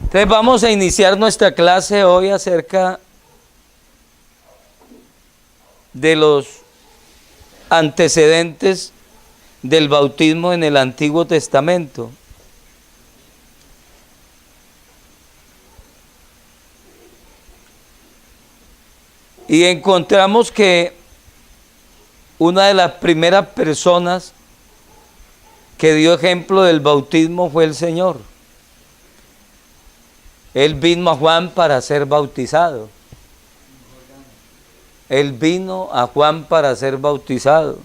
Entonces vamos a iniciar nuestra clase hoy acerca de los antecedentes del bautismo en el Antiguo Testamento. Y encontramos que una de las primeras personas que dio ejemplo del bautismo fue el Señor. Él vino a Juan para ser bautizado. Él vino a Juan para ser bautizado.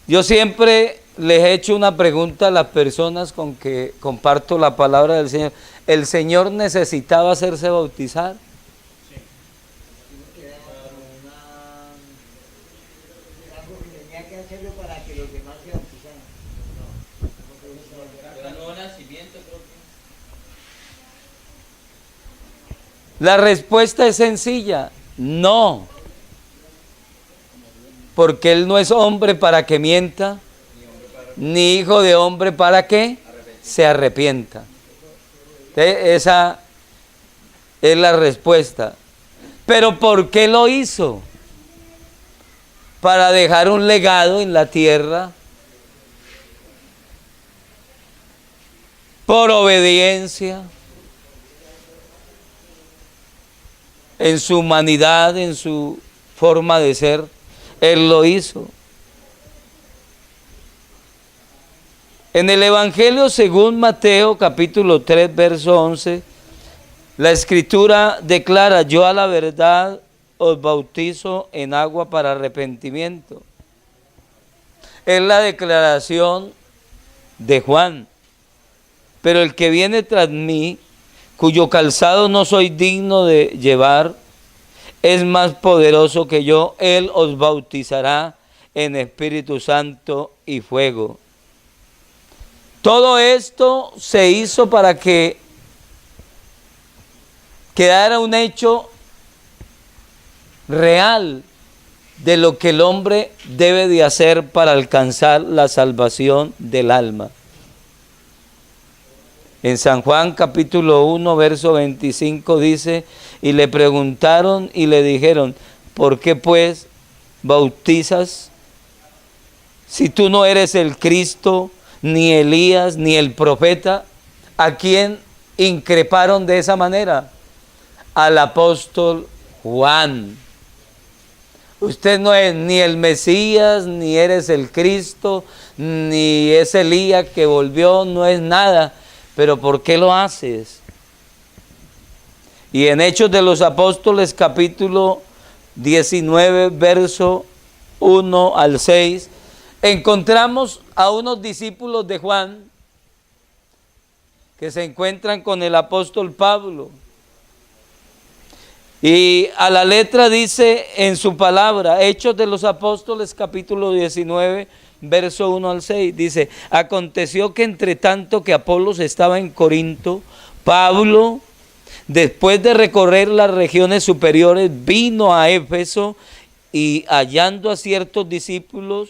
Yo siempre les he hecho una pregunta a las personas con que comparto la palabra del Señor. ¿El Señor necesitaba hacerse bautizar? La respuesta es sencilla, no, porque Él no es hombre para que mienta, ni hijo de hombre para que se arrepienta. Esa es la respuesta. Pero ¿por qué lo hizo? Para dejar un legado en la tierra, por obediencia, en su humanidad, en su forma de ser, Él lo hizo. En el Evangelio según Mateo, capítulo 3, verso 11, la Escritura declara: yo a la verdad os bautizo en agua para arrepentimiento. Es la declaración de Juan. Pero el que viene tras mí, cuyo calzado no soy digno de llevar, es más poderoso que yo. Él os bautizará en Espíritu Santo y fuego. Todo esto se hizo para que quedara un hecho real de lo que el hombre debe de hacer para alcanzar la salvación del alma. En San Juan capítulo 1, verso 25 dice: y le preguntaron y le dijeron: ¿por qué pues bautizas si tú no eres el Cristo, ni Elías, ni el profeta? ¿A quién increparon de esa manera? Al apóstol Juan. Usted no es ni el Mesías, ni eres el Cristo, ni es Elías que volvió, no es nada. ¿Pero por qué lo haces? Y en Hechos de los Apóstoles, capítulo 19, verso 1 al 6, encontramos a unos discípulos de Juan que se encuentran con el apóstol Pablo. Y a la letra dice en su palabra, Hechos de los Apóstoles, capítulo 19, verso 1 al 6, dice: aconteció que entre tanto que Apolos estaba en Corinto, Pablo, después de recorrer las regiones superiores, vino a Éfeso y hallando a ciertos discípulos,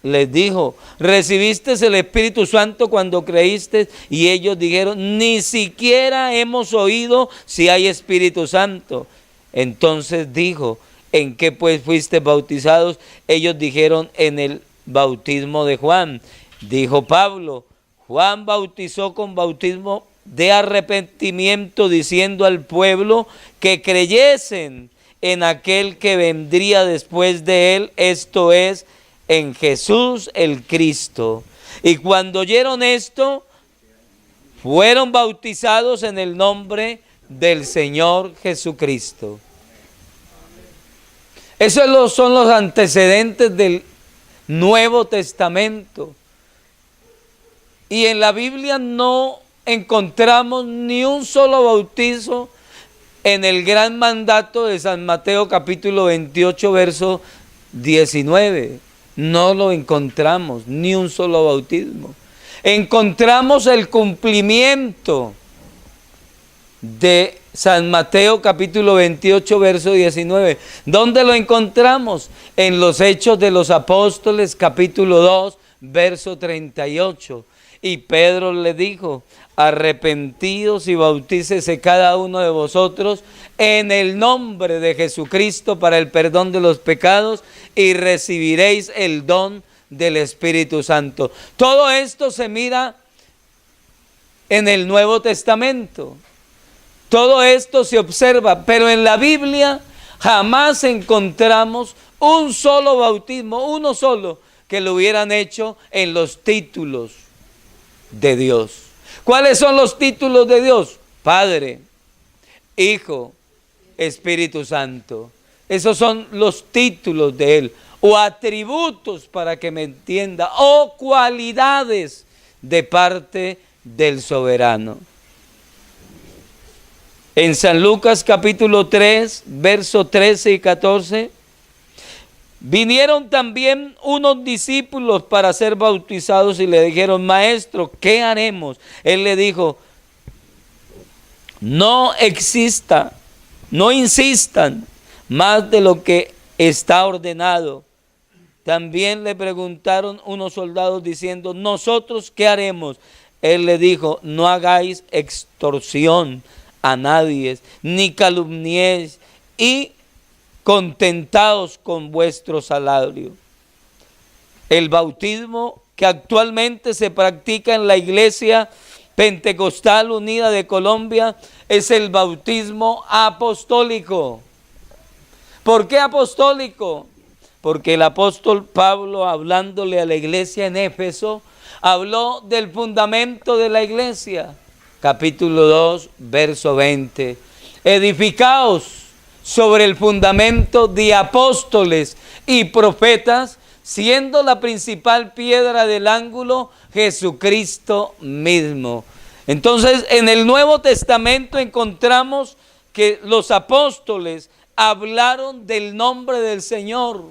les dijo: ¿recibiste el Espíritu Santo cuando creíste? Y ellos dijeron: ni siquiera hemos oído si hay Espíritu Santo. Entonces dijo: ¿en qué pues fuiste bautizados? Ellos dijeron: en el bautismo de Juan. Dijo Pablo: Juan bautizó con bautismo de arrepentimiento, diciendo al pueblo que creyesen en aquel que vendría después de él, esto es, en Jesús el Cristo. Y cuando oyeron esto, fueron bautizados en el nombre del Señor Jesucristo. Esos son los antecedentes del Nuevo Testamento. Y en la Biblia no encontramos ni un solo bautizo en el gran mandato de San Mateo capítulo 28, verso 19. No lo encontramos, ni un solo bautismo. Encontramos el cumplimiento de San Mateo capítulo 28, verso 19. ¿Dónde lo encontramos? En los Hechos de los Apóstoles capítulo 2, verso 38. Y Pedro le dijo: arrepentíos y bautícese cada uno de vosotros en el nombre de Jesucristo para el perdón de los pecados y recibiréis el don del Espíritu Santo. Todo esto se mira en el Nuevo Testamento. Todo esto se observa, pero en la Biblia jamás encontramos un solo bautismo, uno solo, que lo hubieran hecho en los títulos de Dios. ¿Cuáles son los títulos de Dios? Padre, Hijo, Espíritu Santo. Esos son los títulos de Él, o atributos, para que me entienda, o cualidades de parte del soberano. En San Lucas capítulo 3, versos 13 y 14, vinieron también unos discípulos para ser bautizados y le dijeron: maestro, ¿qué haremos? Él le dijo: no insistan más de lo que está ordenado. También le preguntaron unos soldados diciendo: ¿nosotros qué haremos? Él le dijo: no hagáis extorsión a nadie, ni calumniéis, y contentaos con vuestro salario. El bautismo que actualmente se practica en la Iglesia Pentecostal Unida de Colombia es el bautismo apostólico. ¿Por qué apostólico? Porque el apóstol Pablo, hablándole a la iglesia en Éfeso, habló del fundamento de la iglesia. Capítulo 2, verso 20. Edificaos sobre el fundamento de apóstoles y profetas, siendo la principal piedra del ángulo Jesucristo mismo. Entonces, en el Nuevo Testamento encontramos que los apóstoles hablaron del nombre del Señor,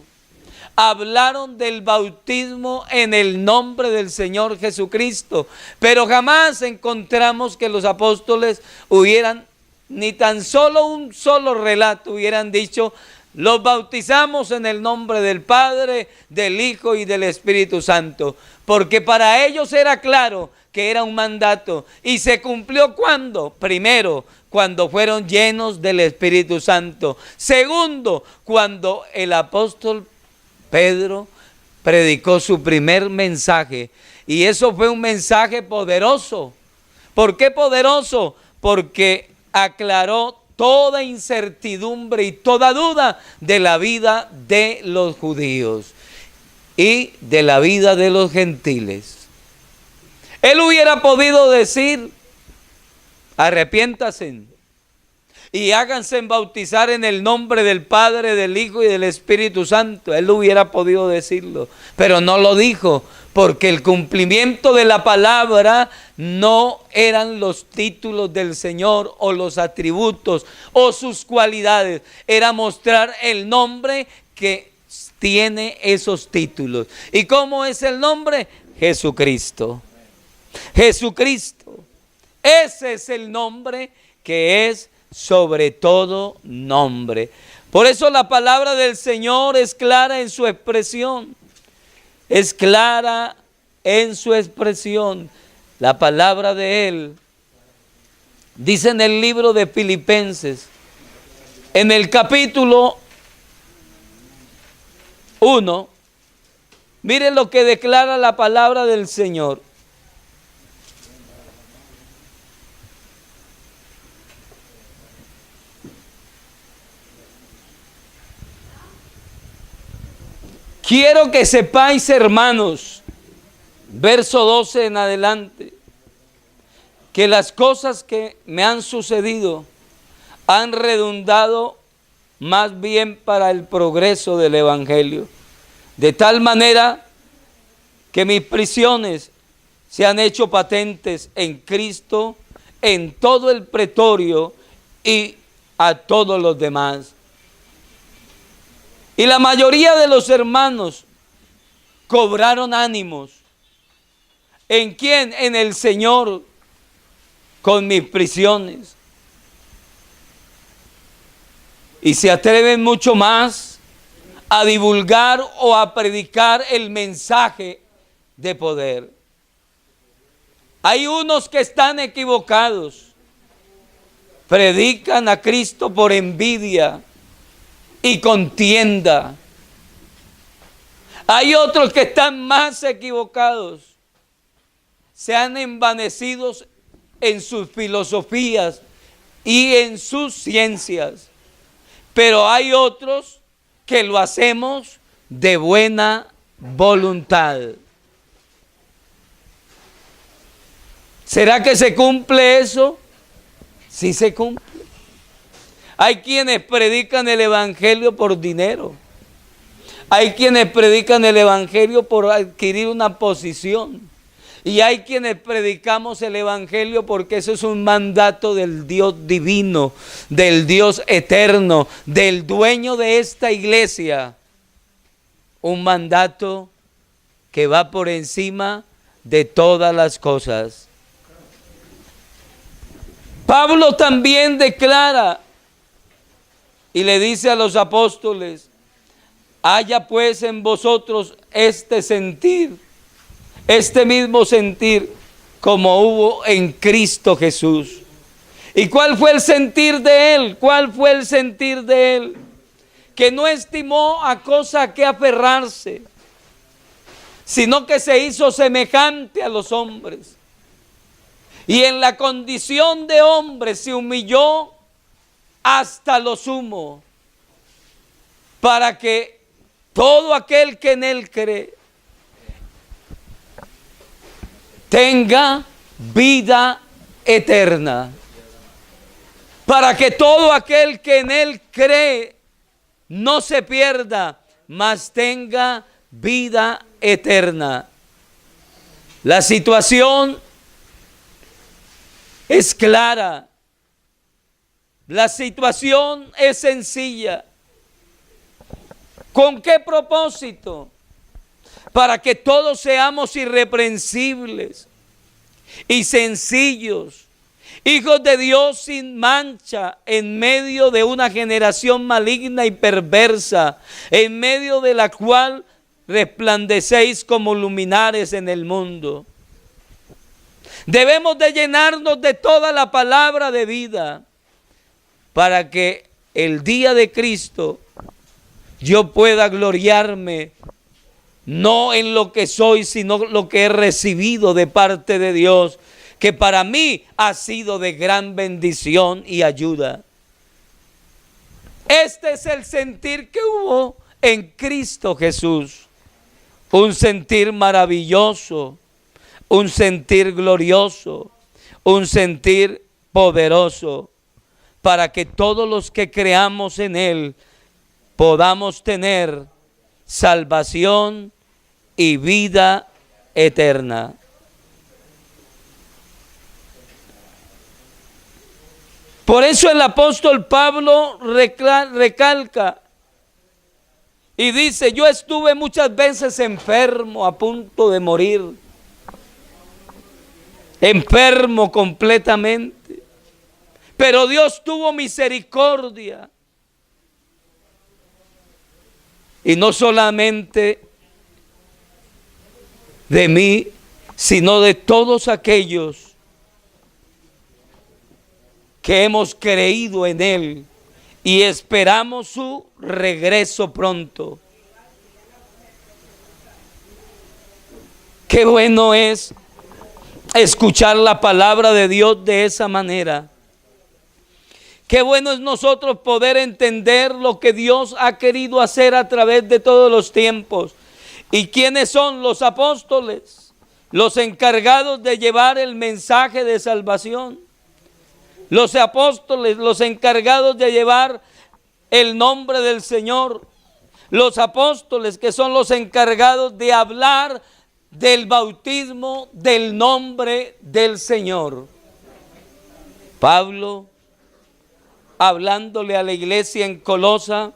hablaron del bautismo en el nombre del Señor Jesucristo, pero jamás encontramos que los apóstoles hubieran, ni tan solo un solo relato, hubieran dicho: los bautizamos en el nombre del Padre, del Hijo y del Espíritu Santo, porque para ellos era claro que era un mandato. ¿Y se cumplió cuándo? Primero, cuando fueron llenos del Espíritu Santo. Segundo, cuando el apóstol Pedro predicó su primer mensaje, y eso fue un mensaje poderoso. ¿Por qué poderoso? Porque aclaró toda incertidumbre y toda duda de la vida de los judíos y de la vida de los gentiles. Él hubiera podido decir: arrepiéntanse y háganse bautizar en el nombre del Padre, del Hijo y del Espíritu Santo. Él hubiera podido decirlo, pero no lo dijo, porque el cumplimiento de la palabra no eran los títulos del Señor o los atributos o sus cualidades, era mostrar el nombre que tiene esos títulos. ¿Y cómo es el nombre? Jesucristo. Jesucristo. Ese es el nombre que es sobre todo nombre. Por eso la palabra del Señor es clara en su expresión. Es clara en su expresión. La palabra de Él dice en el libro de Filipenses, en el capítulo 1, miren lo que declara la palabra del Señor. Quiero que sepáis, hermanos, verso 12 en adelante, que las cosas que me han sucedido han redundado más bien para el progreso del Evangelio, de tal manera que mis prisiones se han hecho patentes en Cristo, en todo el pretorio y a todos los demás. Y la mayoría de los hermanos cobraron ánimos. ¿En quién? En el Señor, con mis prisiones. Y se atreven mucho más a divulgar o a predicar el mensaje de poder. Hay unos que están equivocados. Predican a Cristo por envidia y contienda. Hay otros que están más equivocados. Se han envanecido en sus filosofías y en sus ciencias. Pero hay otros que lo hacemos de buena voluntad. ¿Será que se cumple eso? Sí se cumple. Hay quienes predican el evangelio por dinero. Hay quienes predican el evangelio por adquirir una posición. Y hay quienes predicamos el evangelio porque eso es un mandato del Dios divino, del Dios eterno, del dueño de esta iglesia. Un mandato que va por encima de todas las cosas. Pablo también declara y le dice a los apóstoles: haya pues en vosotros este sentir, este mismo sentir como hubo en Cristo Jesús. ¿Y cuál fue el sentir de él? ¿Cuál fue el sentir de él? Que no estimó a cosa a que aferrarse, sino que se hizo semejante a los hombres. Y en la condición de hombre se humilló hasta lo sumo, para que todo aquel que en él cree tenga vida eterna. Para que todo aquel que en él cree no se pierda, mas tenga vida eterna. La situación es clara. La situación es sencilla. ¿Con qué propósito? Para que todos seamos irreprensibles y sencillos, hijos de Dios sin mancha, en medio de una generación maligna y perversa, en medio de la cual resplandecéis como luminares en el mundo. Debemos de llenarnos de toda la palabra de vida, para que el día de Cristo yo pueda gloriarme no en lo que soy, sino lo que he recibido de parte de Dios, que para mí ha sido de gran bendición y ayuda. Este es el sentir que hubo en Cristo Jesús, un sentir maravilloso, un sentir glorioso, un sentir poderoso, para que todos los que creamos en Él podamos tener salvación y vida eterna. Por eso el apóstol Pablo recalca y dice: yo estuve muchas veces enfermo, a punto de morir, enfermo completamente, pero Dios tuvo misericordia. Y no solamente de mí, sino de todos aquellos que hemos creído en Él y esperamos su regreso pronto. Qué bueno es escuchar la palabra de Dios de esa manera. Qué bueno es nosotros poder entender lo que Dios ha querido hacer a través de todos los tiempos. ¿Y quiénes son los apóstoles? Los encargados de llevar el mensaje de salvación. Los apóstoles, los encargados de llevar el nombre del Señor. Los apóstoles, que son los encargados de hablar del bautismo del nombre del Señor. Pablo, hablándole a la iglesia en Colosa,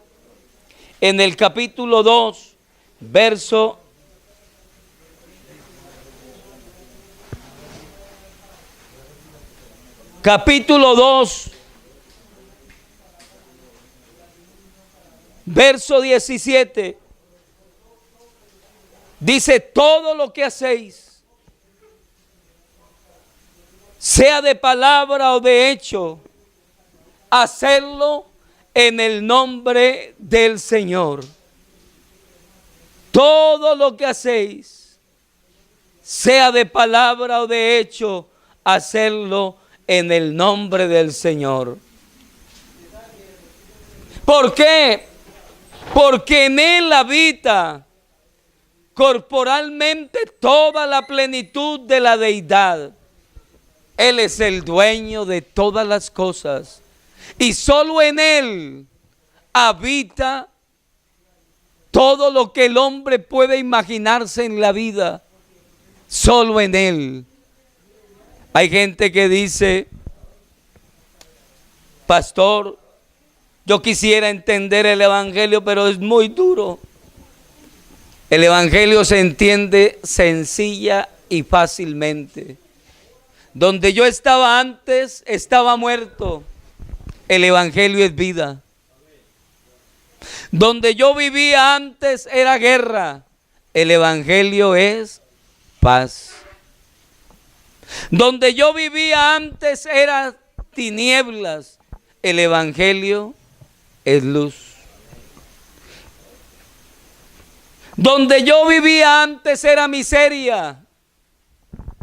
en el capítulo 2, verso capítulo 2, verso 17, dice: todo lo que hacéis, sea de palabra o de hecho, hacerlo en el nombre del Señor. Todo lo que hacéis, sea de palabra o de hecho, hacerlo en el nombre del Señor. ¿Por qué? Porque en Él habita corporalmente toda la plenitud de la deidad. Él es el dueño de todas las cosas y solo en Él habita todo lo que el hombre puede imaginarse en la vida. Solo en Él. Hay gente que dice: pastor, yo quisiera entender el evangelio, pero es muy duro. El evangelio se entiende sencilla y fácilmente. Donde yo estaba antes, estaba muerto. El evangelio es vida. Donde yo vivía antes era guerra. El evangelio es paz. Donde yo vivía antes era tinieblas. El evangelio es luz. Donde yo vivía antes era miseria.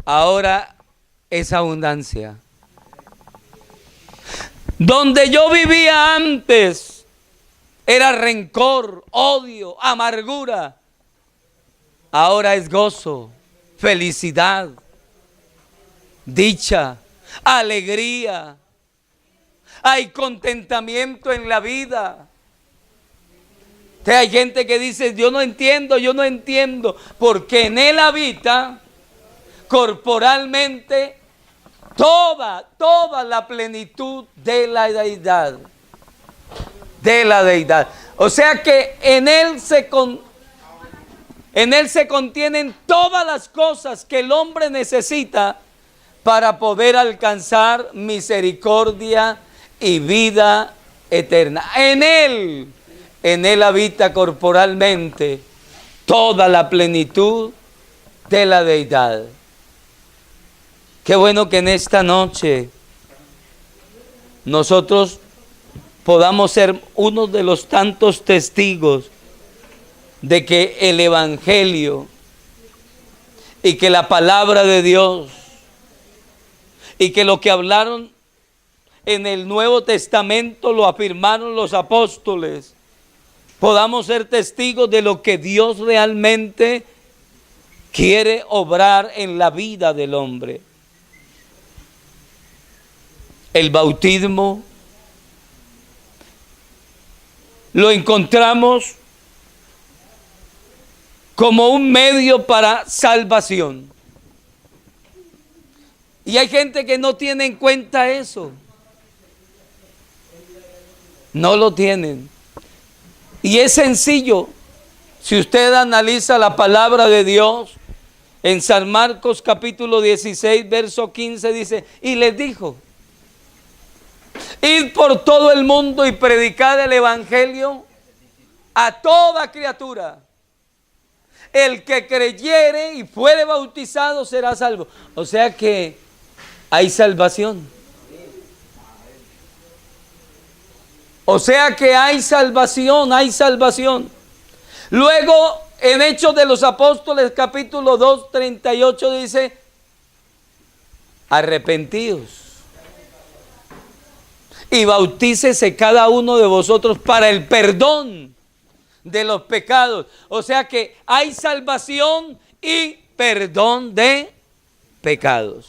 Ahora es abundancia. Donde yo vivía antes era rencor, odio, amargura. Ahora es gozo, felicidad, dicha, alegría. Hay contentamiento en la vida. Hay gente que dice: yo no entiendo, porque en Él habita corporalmente toda la plenitud de la deidad. O sea que en Él se contienen todas las cosas que el hombre necesita para poder alcanzar misericordia y vida eterna. En Él habita corporalmente toda la plenitud de la deidad. Qué bueno que en esta noche nosotros podamos ser uno de los tantos testigos de que el evangelio y que la palabra de Dios y que lo que hablaron en el Nuevo Testamento lo afirmaron los apóstoles, podamos ser testigos de lo que Dios realmente quiere obrar en la vida del hombre. El bautismo lo encontramos como un medio para salvación. Y hay gente que no tiene en cuenta eso. No lo tienen. Y es sencillo. Si usted analiza la palabra de Dios, en San Marcos capítulo 16, verso 15 dice: y les dijo: id por todo el mundo y predicad el evangelio a toda criatura. El que creyere y fuere bautizado será salvo. O sea que hay salvación. O sea que hay salvación. Luego, en Hechos de los Apóstoles, capítulo 2, 38, dice: arrepentíos y bautícese cada uno de vosotros para el perdón de los pecados. O sea que hay salvación y perdón de pecados.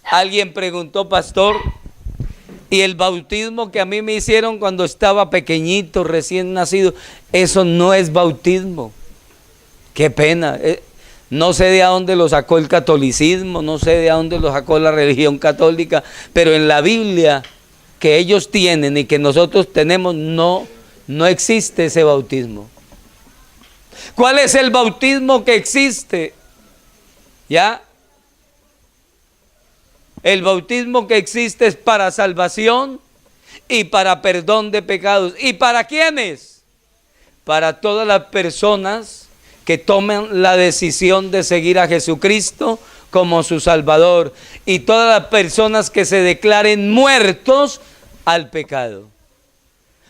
Alguien preguntó: pastor, ¿y el bautismo que a mí me hicieron cuando estaba pequeñito, recién nacido, eso no es bautismo? Qué pena. No sé de dónde lo sacó el catolicismo, no sé de dónde lo sacó la religión católica, pero en la Biblia que ellos tienen y que nosotros tenemos, no existe ese bautismo. ¿Cuál es el bautismo que existe? ¿Ya? El bautismo que existe es para salvación y para perdón de pecados. ¿Y para quiénes? Para todas las personas que tomen la decisión de seguir a Jesucristo como su Salvador, y todas las personas que se declaren muertos al pecado.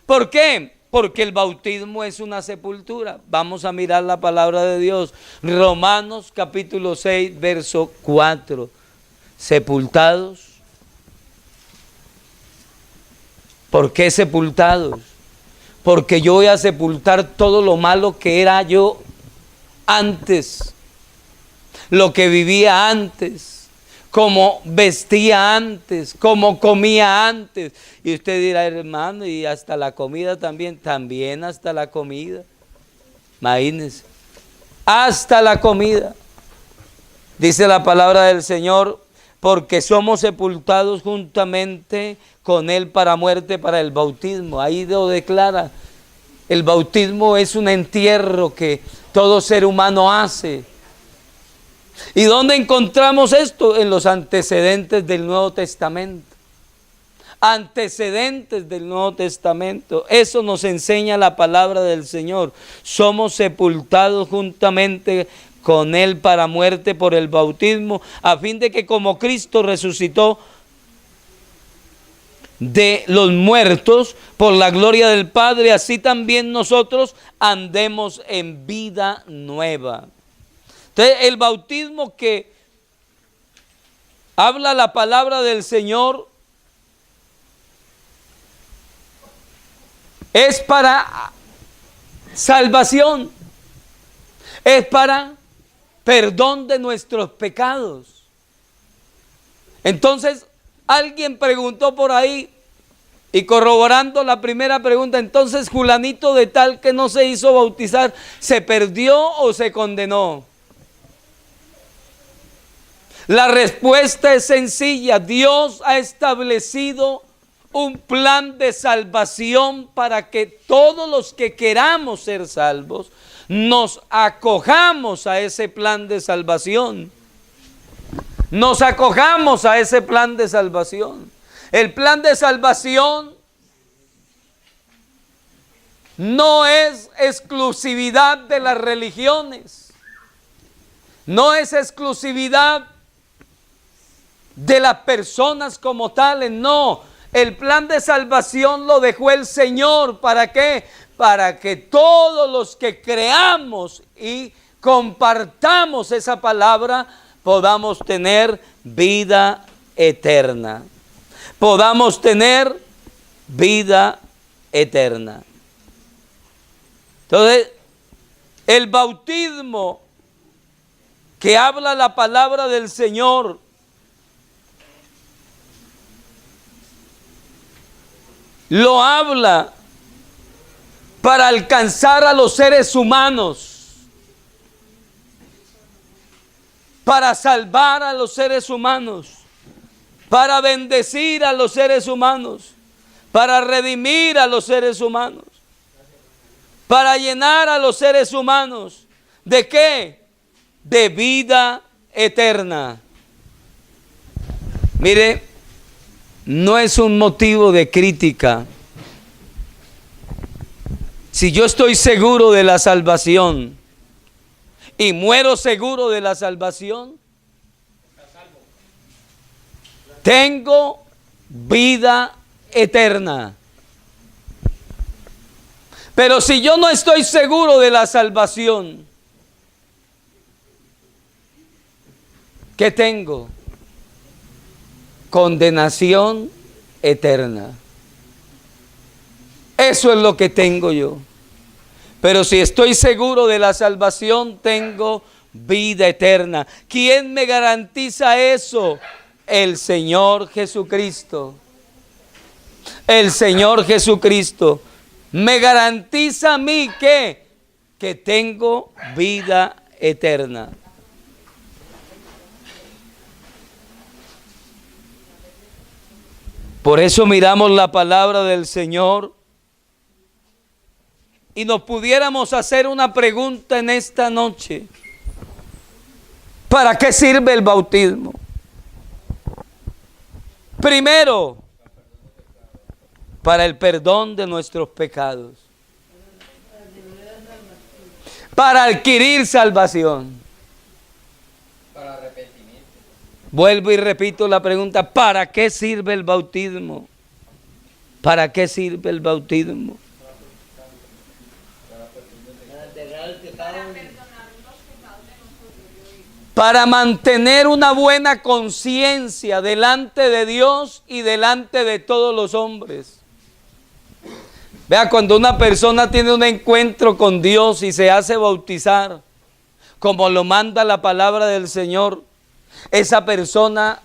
¿Por qué? Porque el bautismo es una sepultura. Vamos a mirar la palabra de Dios. Romanos capítulo 6, verso 4. Sepultados. ¿Por qué sepultados? Porque yo voy a sepultar todo lo malo que era yo antes, lo que vivía antes, cómo vestía antes, cómo comía antes. Y usted dirá, hermano, y hasta la comida también hasta la comida. Imagínense, hasta la comida. Dice la palabra del Señor, porque somos sepultados juntamente con Él para muerte, para el bautismo. Ahí lo declara. El bautismo es un entierro que todo ser humano hace. ¿Y dónde encontramos esto? En los antecedentes del Nuevo Testamento. Antecedentes del Nuevo Testamento. Eso nos enseña la palabra del Señor. Somos sepultados juntamente con Él para muerte por el bautismo, a fin de que como Cristo resucitó de los muertos por la gloria del Padre, así también nosotros andemos en vida nueva. Entonces, el bautismo que habla la palabra del Señor es para salvación, es para perdón de nuestros pecados. Entonces, alguien preguntó por ahí, y corroborando la primera pregunta, entonces Julanito de tal que no se hizo bautizar, ¿se perdió o se condenó? La respuesta es sencilla. Dios ha establecido un plan de salvación para que todos los que queramos ser salvos nos acojamos a ese plan de salvación. Nos acojamos a ese plan de salvación. El plan de salvación no es exclusividad de las religiones, no es exclusividad de las personas como tales, no. El plan de salvación lo dejó el Señor. ¿Para qué? Para que todos los que creamos y compartamos esa palabra podamos tener vida eterna. Podamos tener vida eterna. Entonces, el bautismo que habla la palabra del Señor lo habla para alcanzar a los seres humanos, para salvar a los seres humanos, para bendecir a los seres humanos, para redimir a los seres humanos, para llenar a los seres humanos. ¿De qué? De vida eterna. Mire, no es un motivo de crítica. Si yo estoy seguro de la salvación y muero seguro de la salvación, tengo vida eterna. Pero si yo no estoy seguro de la salvación, ¿qué tengo? Condenación eterna. Eso es lo que tengo yo. Pero si estoy seguro de la salvación, tengo vida eterna. ¿Quién me garantiza eso? El Señor Jesucristo. El Señor Jesucristo me garantiza a mí que tengo vida eterna. Por eso miramos la palabra del Señor y nos pudiéramos hacer una pregunta en esta noche. ¿Para qué sirve el bautismo? Primero, para el perdón de nuestros pecados. Para adquirir salvación. Para arrepentimiento. Vuelvo y repito la pregunta, ¿para qué sirve el bautismo? ¿Para qué sirve el bautismo? Para mantener una buena conciencia delante de Dios y delante de todos los hombres. Vea, cuando una persona tiene un encuentro con Dios y se hace bautizar, como lo manda la palabra del Señor, esa persona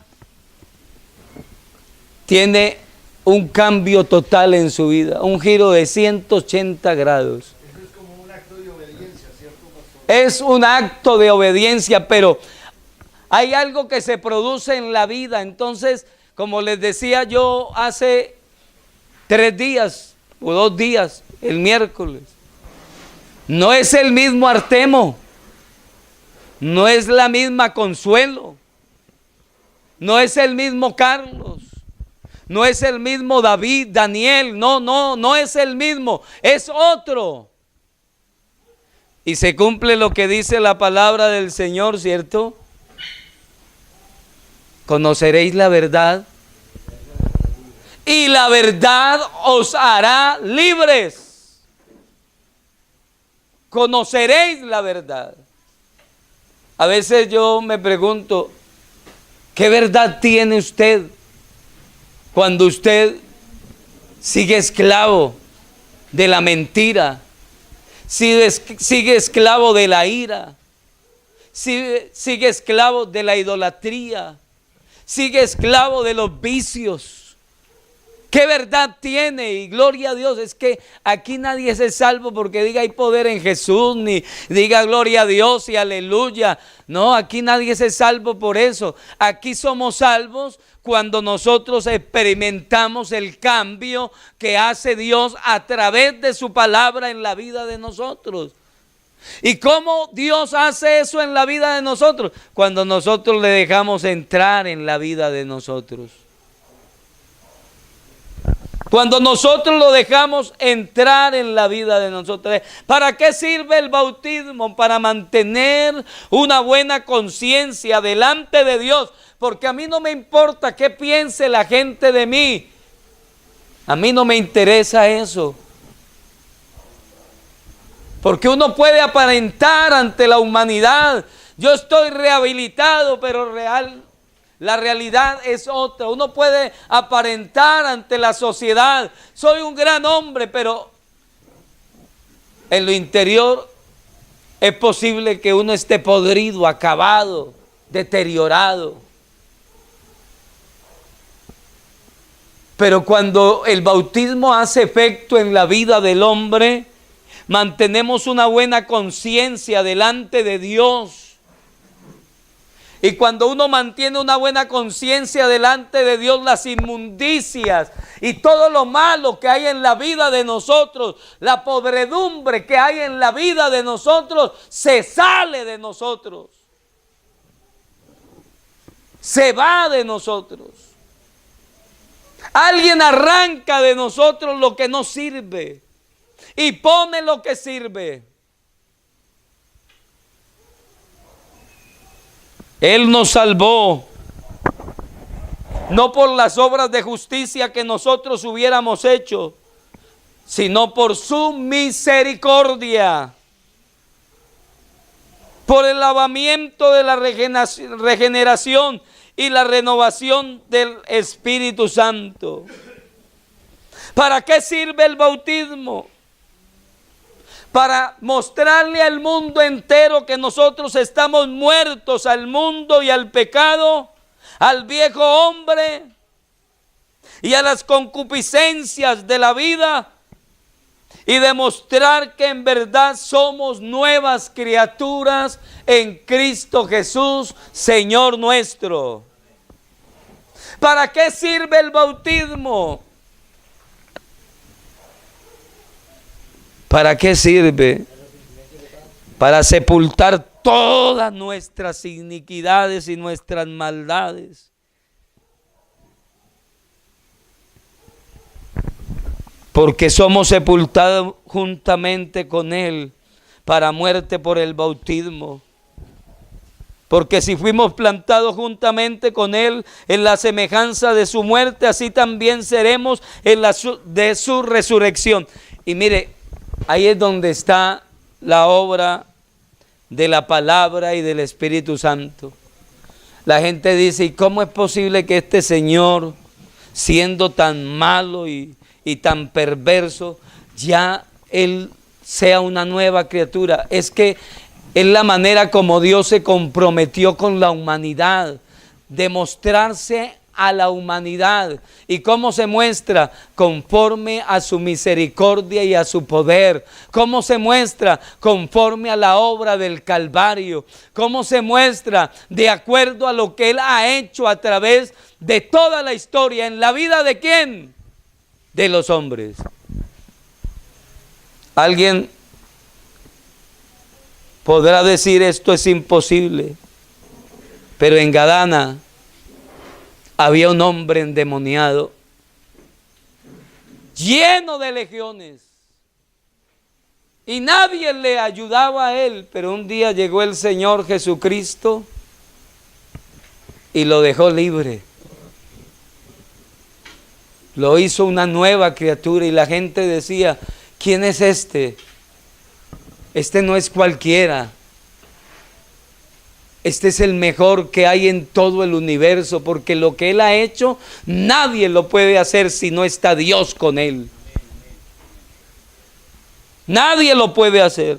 tiene un cambio total en su vida, un giro de 180 grados. Eso es como un acto de obediencia, ¿cierto, pastor? Es un acto de obediencia, pero hay algo que se produce en la vida. Entonces, como les decía yo hace 3 días o 2 días, el miércoles, no es el mismo Artemo, no es la misma Consuelo, no es el mismo Carlos, no es el mismo David, Daniel, no es el mismo, es otro. Y se cumple lo que dice la palabra del Señor, ¿cierto? Conoceréis la verdad y la verdad os hará libres. Conoceréis la verdad. A veces yo me pregunto, ¿qué verdad tiene usted cuando usted sigue esclavo de la mentira, sigue esclavo de la ira, sigue esclavo de la idolatría, sigue esclavo de los vicios? ¿Qué verdad tiene? Y gloria a Dios, es que aquí nadie es salvo porque diga hay poder en Jesús, ni diga gloria a Dios y aleluya. No, aquí nadie es salvo por eso. Aquí somos salvos cuando nosotros experimentamos el cambio que hace Dios a través de su palabra en la vida de nosotros. ¿Y cómo Dios hace eso en la vida de nosotros? Cuando nosotros le dejamos entrar en la vida de nosotros. Cuando nosotros lo dejamos entrar en la vida de nosotros. ¿Para qué sirve el bautismo? Para mantener una buena conciencia delante de Dios. Porque a mí no me importa qué piense la gente de mí. A mí no me interesa eso. Porque uno puede aparentar ante la humanidad. Yo estoy rehabilitado, pero la realidad es otra. Uno puede aparentar ante la sociedad, soy un gran hombre, pero en lo interior es posible que uno esté podrido, acabado, deteriorado. Pero cuando el bautismo hace efecto en la vida del hombre, mantenemos una buena conciencia delante de Dios. Y cuando uno mantiene una buena conciencia delante de Dios, las inmundicias y todo lo malo que hay en la vida de nosotros, la podredumbre que hay en la vida de nosotros, se sale de nosotros. Se va de nosotros. Alguien arranca de nosotros lo que no sirve y pone lo que sirve. Él nos salvó, no por las obras de justicia que nosotros hubiéramos hecho, sino por su misericordia, por el lavamiento de la regeneración y la renovación del Espíritu Santo. ¿Para qué sirve el bautismo? Para mostrarle al mundo entero que nosotros estamos muertos al mundo y al pecado, al viejo hombre y a las concupiscencias de la vida, y demostrar que en verdad somos nuevas criaturas en Cristo Jesús, Señor nuestro. ¿Para qué sirve el bautismo? ¿Para qué sirve? Para sepultar todas nuestras iniquidades y nuestras maldades. Porque somos sepultados juntamente con Él para muerte por el bautismo. Porque si fuimos plantados juntamente con Él en la semejanza de su muerte, así también seremos en la de su resurrección. Y mire, ahí es donde está la obra de la palabra y del Espíritu Santo. La gente dice, ¿y cómo es posible que este Señor, siendo tan malo y tan perverso, ya Él sea una nueva criatura? Es que es la manera como Dios se comprometió con la humanidad, demostrarse a la humanidad. ¿Y cómo se muestra? Conforme a su misericordia y a su poder. ¿Cómo se muestra? Conforme a la obra del Calvario. ¿Cómo se muestra? De acuerdo a lo que Él ha hecho a través de toda la historia. ¿En la vida de quién? De los hombres. Alguien podrá decir, esto es imposible, pero en Gadara había un hombre endemoniado, lleno de legiones, y nadie le ayudaba a él, pero un día llegó el Señor Jesucristo y lo dejó libre. Lo hizo una nueva criatura y la gente decía, ¿quién es este? Este no es cualquiera. Este es el mejor que hay en todo el universo, porque lo que Él ha hecho, nadie lo puede hacer si no está Dios con Él. Nadie lo puede hacer.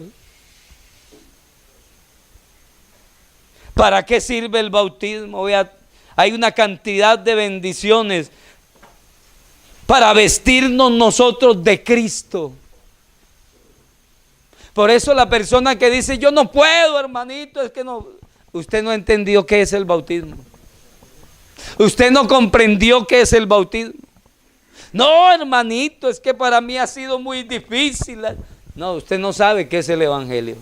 ¿Para qué sirve el bautismo? Vea, hay una cantidad de bendiciones para vestirnos nosotros de Cristo. Por eso la persona que dice, yo no puedo, hermanito, es que no, usted no entendió qué es el bautismo. Usted no comprendió qué es el bautismo. No, hermanito, es que para mí ha sido muy difícil. No, usted no sabe qué es el evangelio.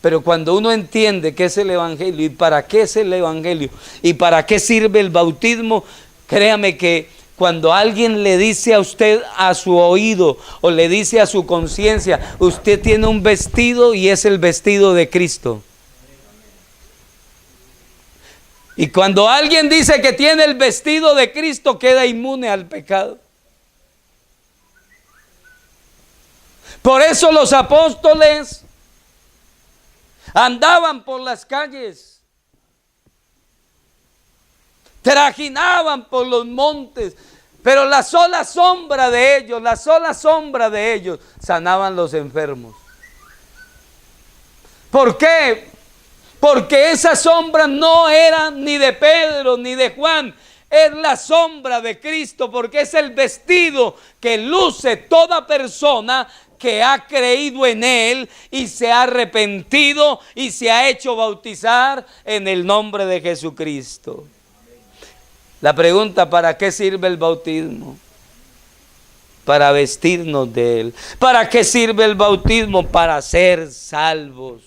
Pero cuando uno entiende qué es el evangelio y para qué es el evangelio y para qué sirve el bautismo, créame que cuando alguien le dice a usted a su oído o le dice a su conciencia, usted tiene un vestido y es el vestido de Cristo. Y cuando alguien dice que tiene el vestido de Cristo, queda inmune al pecado. Por eso los apóstoles andaban por las calles, trajinaban por los montes, pero la sola sombra de ellos sanaban los enfermos. ¿Por qué? Porque esa sombra no era ni de Pedro ni de Juan, es la sombra de Cristo, porque es el vestido que luce toda persona que ha creído en Él y se ha arrepentido y se ha hecho bautizar en el nombre de Jesucristo. La pregunta, ¿para qué sirve el bautismo? Para vestirnos de Él. ¿Para qué sirve el bautismo? Para ser salvos.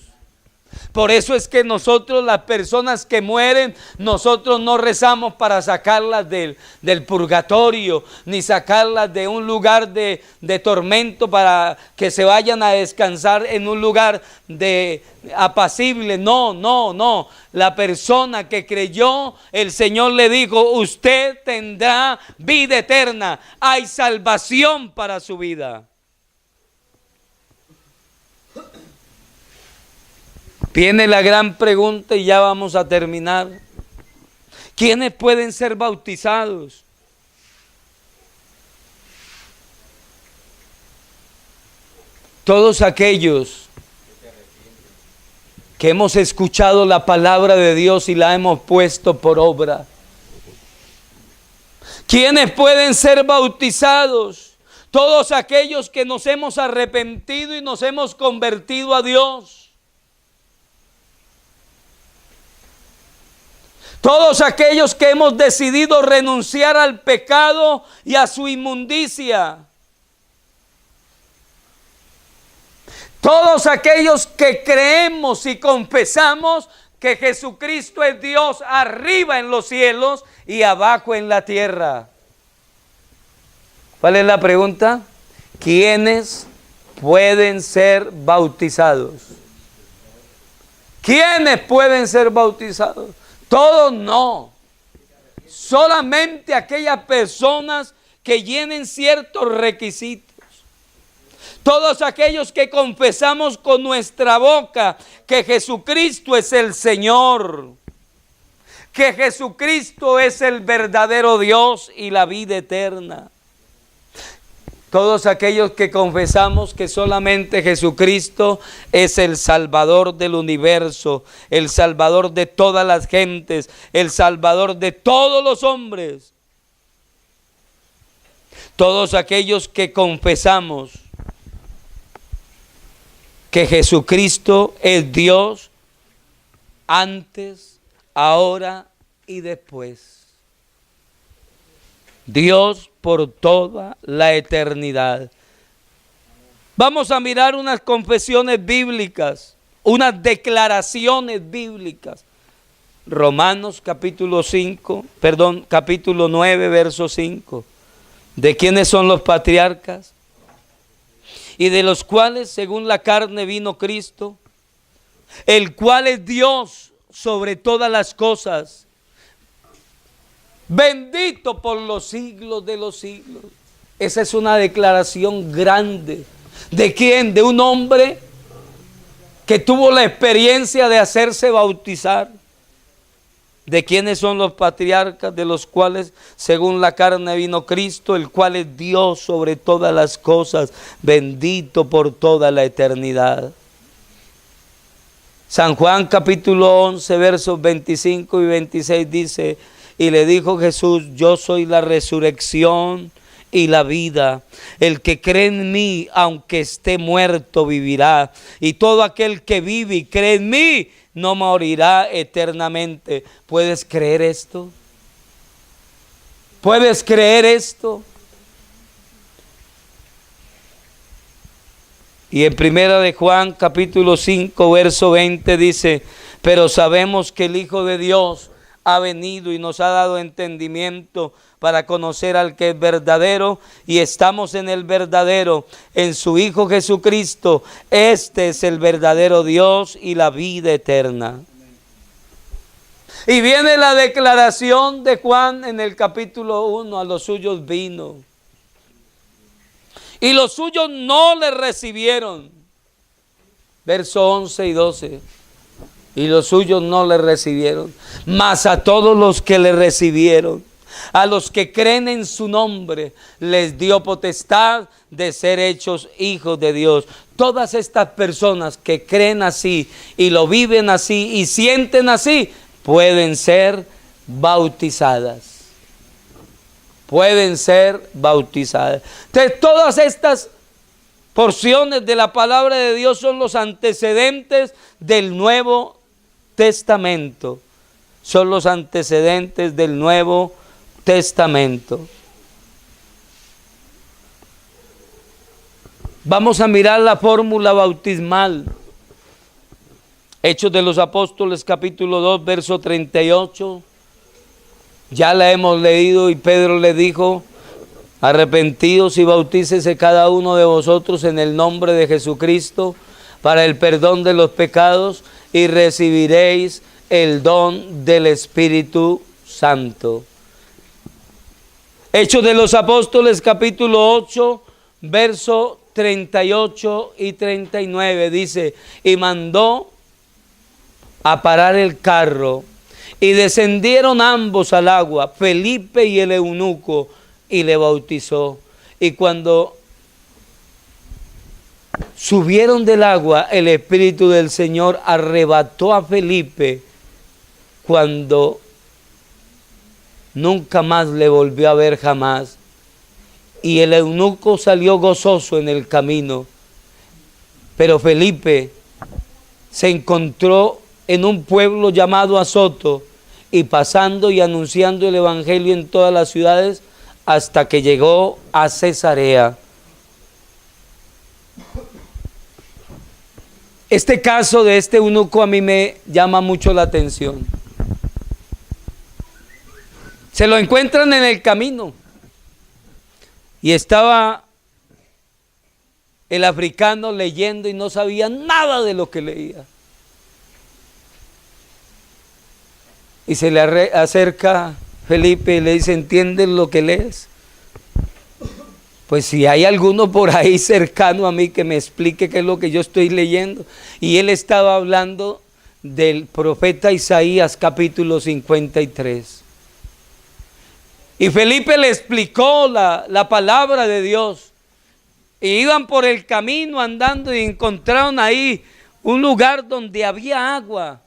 Por eso es que nosotros, las personas que mueren, nosotros no rezamos para sacarlas del purgatorio, ni sacarlas de un lugar de tormento para que se vayan a descansar en un lugar apacible. No. La persona que creyó, el Señor le dijo, usted tendrá vida eterna. Hay salvación para su vida. Viene la gran pregunta y ya vamos a terminar. ¿Quiénes pueden ser bautizados? Todos aquellos que hemos escuchado la palabra de Dios y la hemos puesto por obra. ¿Quiénes pueden ser bautizados? Todos aquellos que nos hemos arrepentido y nos hemos convertido a Dios. Todos aquellos que hemos decidido renunciar al pecado y a su inmundicia. Todos aquellos que creemos y confesamos que Jesucristo es Dios arriba en los cielos y abajo en la tierra. ¿Cuál es la pregunta? ¿Quiénes pueden ser bautizados. ¿Quiénes pueden ser bautizados? Todos no. Solamente aquellas personas que llenen ciertos requisitos. Todos aquellos que confesamos con nuestra boca que Jesucristo es el Señor, que Jesucristo es el verdadero Dios y la vida eterna. Todos aquellos que confesamos que solamente Jesucristo es el Salvador del universo, el Salvador de todas las gentes, el Salvador de todos los hombres. Todos aquellos que confesamos que Jesucristo es Dios antes, ahora y después. Dios por toda la eternidad. Vamos a mirar unas confesiones bíblicas, unas declaraciones bíblicas. Romanos capítulo 9, verso 5. ¿De quiénes son los patriarcas? Y de los cuales, según la carne, vino Cristo, el cual es Dios sobre todas las cosas, bendito por los siglos de los siglos. Esa es una declaración grande. ¿De quién? De un hombre que tuvo la experiencia de hacerse bautizar. ¿De quiénes son los patriarcas? De los cuales, según la carne, vino Cristo, el cual es Dios sobre todas las cosas, bendito por toda la eternidad. San Juan capítulo 11, versos 25 y 26 dice: y le dijo Jesús, yo soy la resurrección y la vida. El que cree en mí, aunque esté muerto, vivirá. Y todo aquel que vive y cree en mí, no morirá eternamente. ¿Puedes creer esto? ¿Puedes creer esto? Y en primera de Juan capítulo 5 verso 20 dice: pero sabemos que el Hijo de Dios ha venido y nos ha dado entendimiento para conocer al que es verdadero, y estamos en el verdadero, en su Hijo Jesucristo. Este es el verdadero Dios y la vida eterna. Y viene la declaración de Juan en el capítulo 1: a los suyos vino, y los suyos no le recibieron. Verso 11 y 12. Y los suyos no le recibieron, mas a todos los que le recibieron, a los que creen en su nombre, les dio potestad de ser hechos hijos de Dios. Todas estas personas que creen así y lo viven así y sienten así, pueden ser bautizadas. Pueden ser bautizadas. Entonces, todas estas porciones de la palabra de Dios son los antecedentes del Nuevo Testamento. Son los antecedentes del Nuevo Testamento. Vamos a mirar la fórmula bautismal. Hechos de los Apóstoles capítulo 2 verso 38. Ya la hemos leído y Pedro le dijo: arrepentidos y bautícese cada uno de vosotros en el nombre de Jesucristo para el perdón de los pecados, y recibiréis el don del Espíritu Santo. Hechos de los Apóstoles capítulo 8 verso 38 y 39 dice: y mandó a parar el carro, y descendieron ambos al agua, Felipe y el eunuco, y le bautizó. Y cuando subieron del agua, el Espíritu del Señor arrebató a Felipe, cuando nunca más le volvió a ver jamás. Y el eunuco salió gozoso en el camino. Pero Felipe se encontró en un pueblo llamado Azoto, y pasando y anunciando el evangelio en todas las ciudades, hasta que llegó a Cesarea. Este caso de este eunuco a mí me llama mucho la atención. Se lo encuentran en el camino y estaba el africano leyendo y no sabía nada de lo que leía. Y se le acerca Felipe y le dice, ¿entiendes lo que lees? Pues si hay alguno por ahí cercano a mí que me explique qué es lo que yo estoy leyendo. Y él estaba hablando del profeta Isaías capítulo 53. Y Felipe le explicó la palabra de Dios. Y iban por el camino andando y encontraron ahí un lugar donde había agua.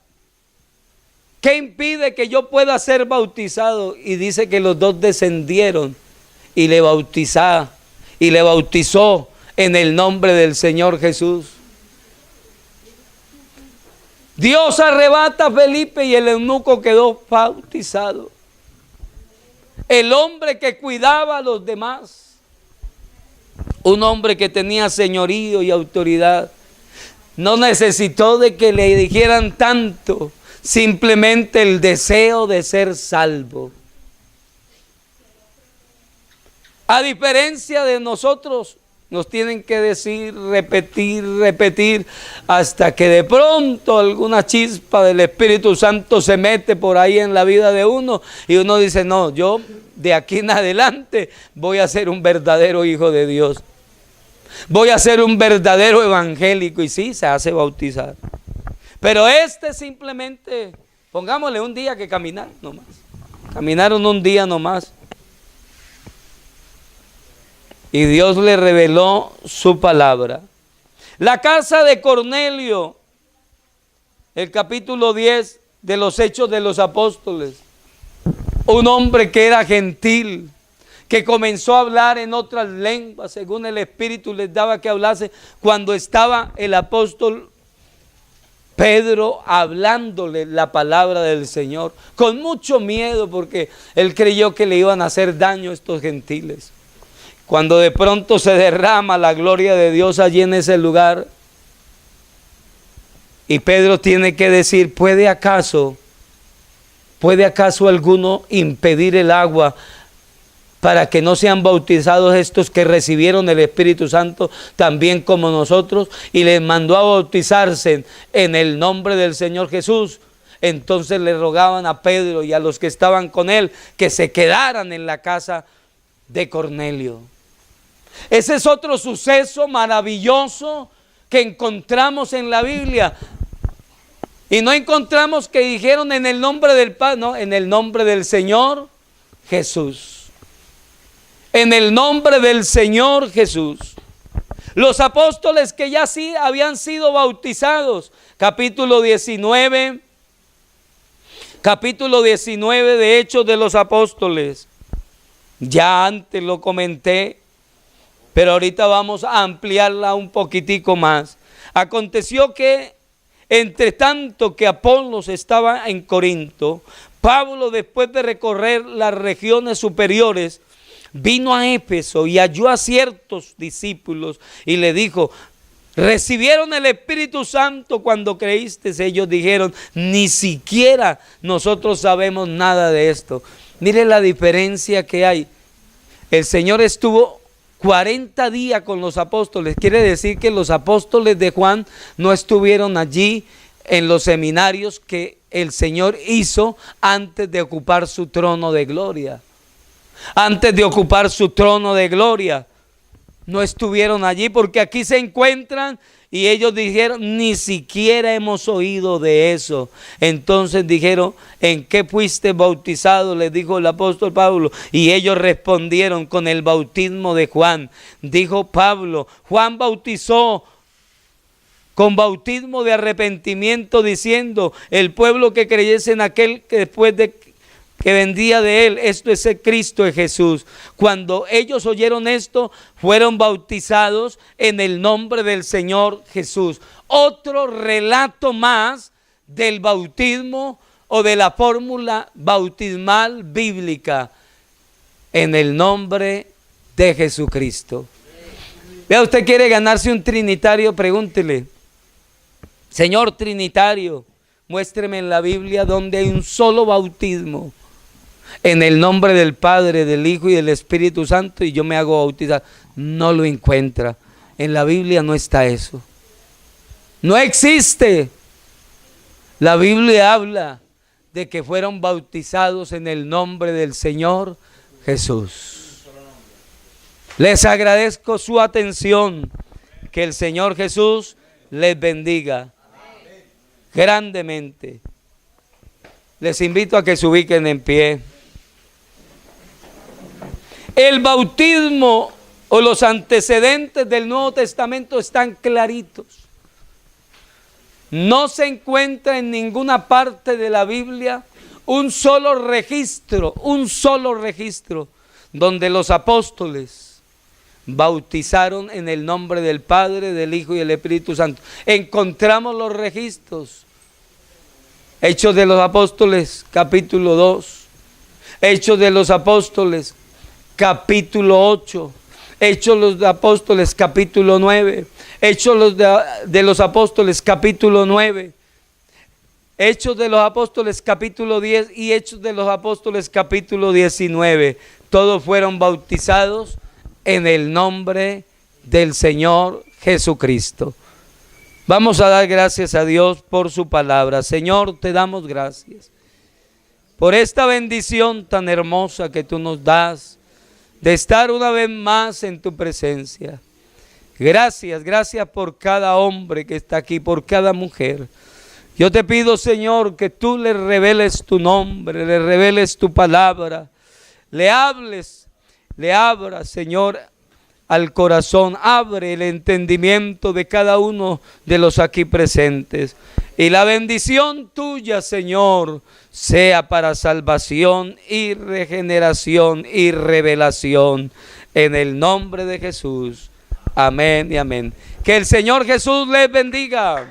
¿Qué impide que yo pueda ser bautizado? Y dice que los dos descendieron y le bautizó en el nombre del Señor Jesús. Dios arrebata a Felipe y el eunuco quedó bautizado. El hombre que cuidaba a los demás, un hombre que tenía señorío y autoridad, no necesitó de que le dijeran tanto, simplemente el deseo de ser salvo. A diferencia de nosotros, nos tienen que decir, repetir, hasta que de pronto alguna chispa del Espíritu Santo se mete por ahí en la vida de uno y uno dice, no, yo de aquí en adelante voy a ser un verdadero hijo de Dios. Voy a ser un verdadero evangélico, y sí, se hace bautizar. Pero simplemente, pongámosle un día que caminar nomás. Caminaron un día nomás. Y Dios le reveló su palabra. La casa de Cornelio, el capítulo 10 de los Hechos de los Apóstoles. Un hombre que era gentil, que comenzó a hablar en otras lenguas, según el Espíritu les daba que hablase, cuando estaba el apóstol Pedro hablándole la palabra del Señor, con mucho miedo, porque él creyó que le iban a hacer daño a estos gentiles. Cuando de pronto se derrama la gloria de Dios allí en ese lugar, y Pedro tiene que decir, ¿puede acaso alguno impedir el agua para que no sean bautizados estos que recibieron el Espíritu Santo también como nosotros? Y les mandó a bautizarse en el nombre del Señor Jesús. Entonces le rogaban a Pedro y a los que estaban con él que se quedaran en la casa de Cornelio. Ese es otro suceso maravilloso que encontramos en la Biblia. Y no encontramos que dijeron en el nombre del Padre, no, en el nombre del Señor Jesús. En el nombre del Señor Jesús. Los apóstoles que ya sí habían sido bautizados, capítulo 19 de Hechos de los Apóstoles. Ya antes lo comenté, pero ahorita vamos a ampliarla un poquitico más. Aconteció que entre tanto que Apolos estaba en Corinto, Pablo, después de recorrer las regiones superiores, vino a Éfeso y halló a ciertos discípulos y le dijo, ¿recibieron el Espíritu Santo cuando creísteis? Ellos dijeron, ni siquiera nosotros sabemos nada de esto. Mire la diferencia que hay. El Señor estuvo 40 días con los apóstoles. Quiere decir que los apóstoles de Juan no estuvieron allí en los seminarios que el Señor hizo antes de ocupar su trono de gloria. Antes de ocupar su trono de gloria, no estuvieron allí, porque aquí se encuentran y ellos dijeron, ni siquiera hemos oído de eso. Entonces dijeron, ¿en qué fuiste bautizado?, les dijo el apóstol Pablo, y ellos respondieron, con el bautismo de Juan. Dijo Pablo, Juan bautizó con bautismo de arrepentimiento, diciendo, el pueblo que creyese en aquel que después de que vendría de él, esto es el Cristo de Jesús. Cuando ellos oyeron esto, fueron bautizados en el nombre del Señor Jesús. Otro relato más del bautismo o de la fórmula bautismal bíblica, en el nombre de Jesucristo. Vea, usted quiere ganarse un trinitario, pregúntele, Señor Trinitario, muéstreme en la Biblia donde hay un solo bautismo, en el nombre del Padre, del Hijo y del Espíritu Santo, y yo me hago bautizar. No lo encuentra. En la Biblia no está eso. No existe. La Biblia habla de que fueron bautizados en el nombre del Señor Jesús. Les agradezco su atención. Que el Señor Jesús les bendiga grandemente. Les invito a que se ubiquen en pie. El bautismo o los antecedentes del Nuevo Testamento están claritos. No se encuentra en ninguna parte de la Biblia un solo registro donde los apóstoles bautizaron en el nombre del Padre, del Hijo y del Espíritu Santo. Encontramos los registros. Hechos de los Apóstoles, capítulo 2. Hechos de los Apóstoles, capítulo 8. Hechos de los Apóstoles, capítulo 9. Hechos de los Apóstoles, capítulo 9. Hechos de los Apóstoles, capítulo 10 y Hechos de los Apóstoles, capítulo 19. Todos fueron bautizados en el nombre del Señor Jesucristo. Vamos a dar gracias a Dios por su palabra. Señor, te damos gracias por esta bendición tan hermosa que tú nos das de estar una vez más en tu presencia. Gracias por cada hombre que está aquí, por cada mujer. Yo te pido, Señor, que tú le reveles tu nombre, le reveles tu palabra, le abras, Señor, al corazón, abre el entendimiento de cada uno de los aquí presentes. Y la bendición tuya, Señor, sea para salvación y regeneración y revelación. En el nombre de Jesús. Amén y amén. Que el Señor Jesús les bendiga.